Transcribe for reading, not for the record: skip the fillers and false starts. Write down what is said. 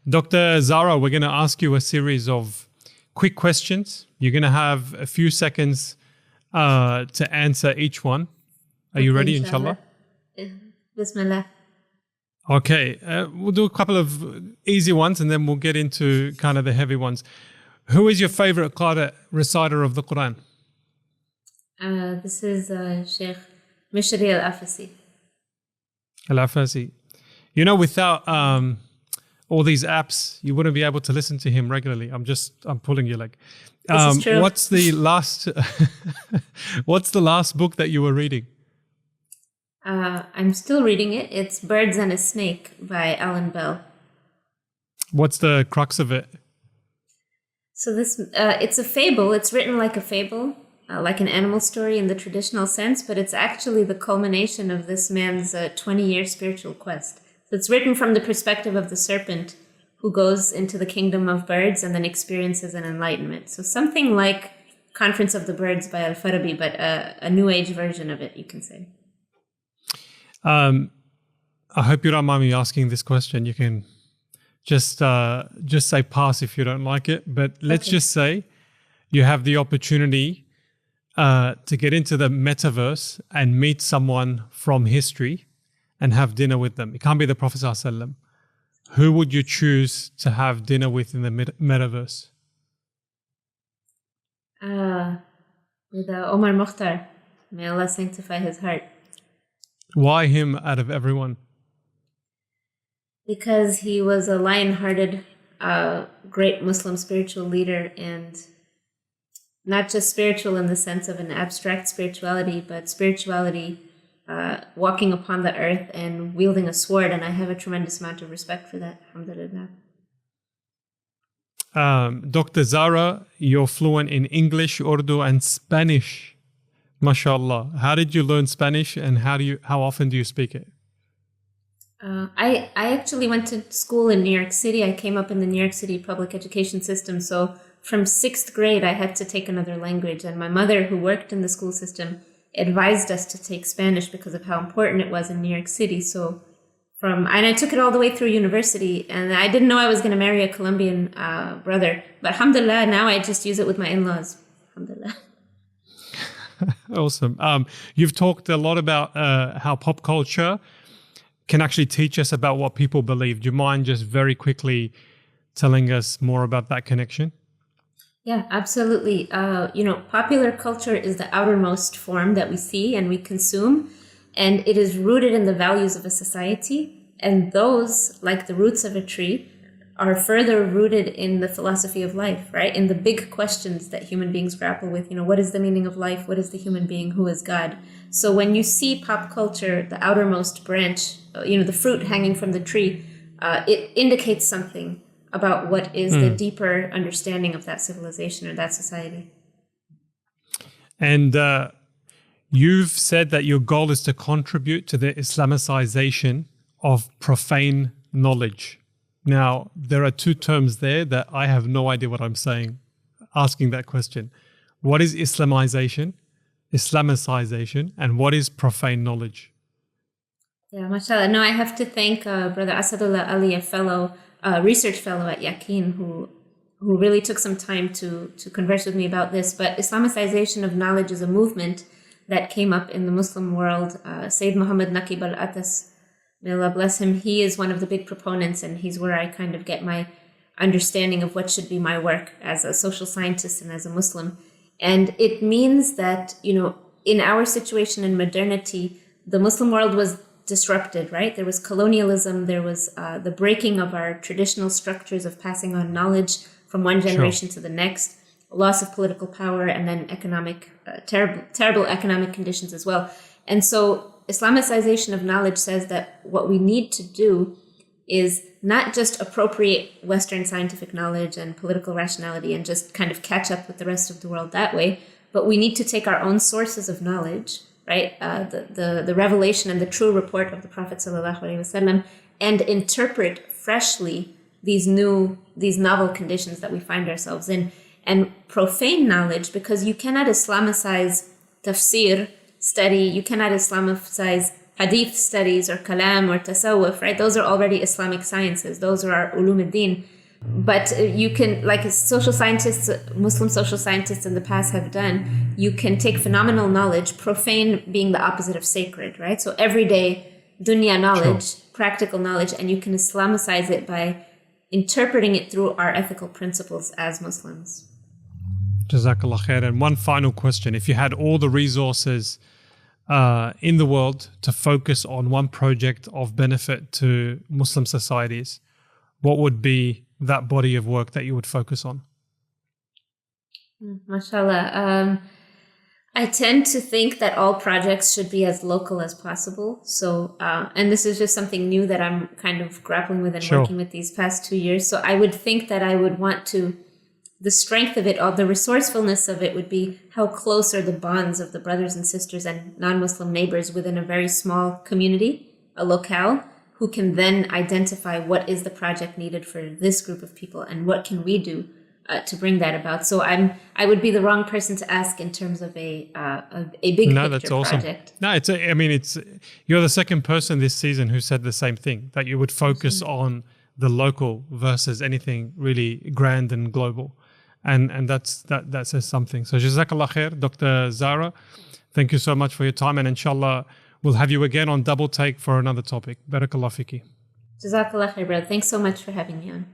Dr. Zara, we're going to ask you a series of quick questions. You're going to have a few seconds to answer each one. Are you ready, inshallah? Bismillah. Okay, we'll do a couple of easy ones and then we'll get into kind of the heavy ones. Who is your favorite qari, reciter of the Quran? This is Sheikh Mishri al-Afasi. Al-Afasi. You know, without all these apps, you wouldn't be able to listen to him regularly. I'm pulling your leg. This is true. What's the last book that you were reading? I'm still reading it. It's Birds and a Snake by Alan Bell. What's the crux of it? So this, it's a fable. It's written like a fable, like an animal story in the traditional sense, but it's actually the culmination of this man's 20-year spiritual quest. So it's written from the perspective of the serpent who goes into the kingdom of birds and then experiences an enlightenment. So something like Conference of the Birds by Al-Farabi, but a new age version of it, you can say. I hope you don't mind me asking this question. You can just say pass if you don't like it. But let's just say you have the opportunity to get into the metaverse and meet someone from history and have dinner with them. It can't be the Prophet ﷺ. Who would you choose to have dinner with in the metaverse? With Omar Mukhtar. May Allah sanctify his heart. Why him out of everyone? Because he was a lion-hearted, great Muslim spiritual leader, and not just spiritual in the sense of an abstract spirituality, but spirituality walking upon the earth and wielding a sword. And I have a tremendous amount of respect for that. Alhamdulillah. Dr. Zara, you're fluent in English, Urdu, and Spanish. MashaAllah. How did you learn Spanish and how often do you speak it? I actually went to school in New York City. I came up in the New York City public education system. So from 6th grade, I had to take another language. And my mother, who worked in the school system, advised us to take Spanish because of how important it was in New York City. So and I took it all the way through university. And I didn't know I was going to marry a Colombian brother. But alhamdulillah, now I just use it with my in-laws. Alhamdulillah. Awesome. You've talked a lot about how pop culture can actually teach us about what people believe. Do you mind just very quickly telling us more about that connection? Yeah, absolutely. Popular culture is the outermost form that we see and we consume, and it is rooted in the values of a society. And those, like the roots of a tree, are further rooted in the philosophy of life, right? In the big questions that human beings grapple with. What is the meaning of life? What is the human being? Who is God? So when you see pop culture, the outermost branch, the fruit hanging from the tree, it indicates something about what is the deeper understanding of that civilization or that society. And you've said that your goal is to contribute to the Islamization of profane knowledge. Now, there are two terms there that I have no idea what I'm saying, asking that question. What is Islamization, and what is profane knowledge? Yeah, mashallah. No, I have to thank Brother Asadullah Ali, a research fellow at Yaqeen, who really took some time to converse with me about this. But Islamization of knowledge is a movement that came up in the Muslim world. Sayyid Muhammad Naqib al-Atas, may Allah bless him, he is one of the big proponents, and he's where I kind of get my understanding of what should be my work as a social scientist and as a Muslim. And it means that, in our situation in modernity, the Muslim world was disrupted, right? There was colonialism, there was the breaking of our traditional structures of passing on knowledge from one generation to the next, loss of political power, and then terrible economic conditions as well. And so Islamicization of knowledge says that what we need to do is not just appropriate Western scientific knowledge and political rationality and just kind of catch up with the rest of the world that way, but we need to take our own sources of knowledge, right? The revelation and the true report of the Prophet ﷺ, and interpret freshly these novel conditions that we find ourselves in. And profane knowledge, because you cannot Islamicize tafsir study, you cannot Islamicize hadith studies or kalam or tasawwuf, right? Those are already Islamic sciences. Those are our ulum ad-din. But you can, like social scientists, Muslim social scientists in the past have done, you can take phenomenal knowledge, profane being the opposite of sacred, right? So everyday dunya knowledge, practical knowledge, and you can Islamicize it by interpreting it through our ethical principles as Muslims. Jazakallah khair. And one final question. If you had all the resources in the world to focus on one project of benefit to Muslim societies, what would be that body of work that you would focus on? MashaAllah. I tend to think that all projects should be as local as possible. So, and this is just something new that I'm kind of grappling with and working with these past 2 years. So I would think that I would want to, the strength of it, or the resourcefulness of it would be how close are the bonds of the brothers and sisters and non-Muslim neighbors within a very small community, a locale, who can then identify what is the project needed for this group of people and what can we do to bring that about. So I would be the wrong person to ask in terms of a big picture that's awesome. project. No, you're the second person this season who said the same thing, that you would focus on the local versus anything really grand and global. And that says something. So Jazakallah khair, Dr. Zara. Thank you so much for your time, and inshallah we'll have you again on Double Take for another topic. Barakallah fiki. Jazakallah khair, brother. Thanks so much for having me on.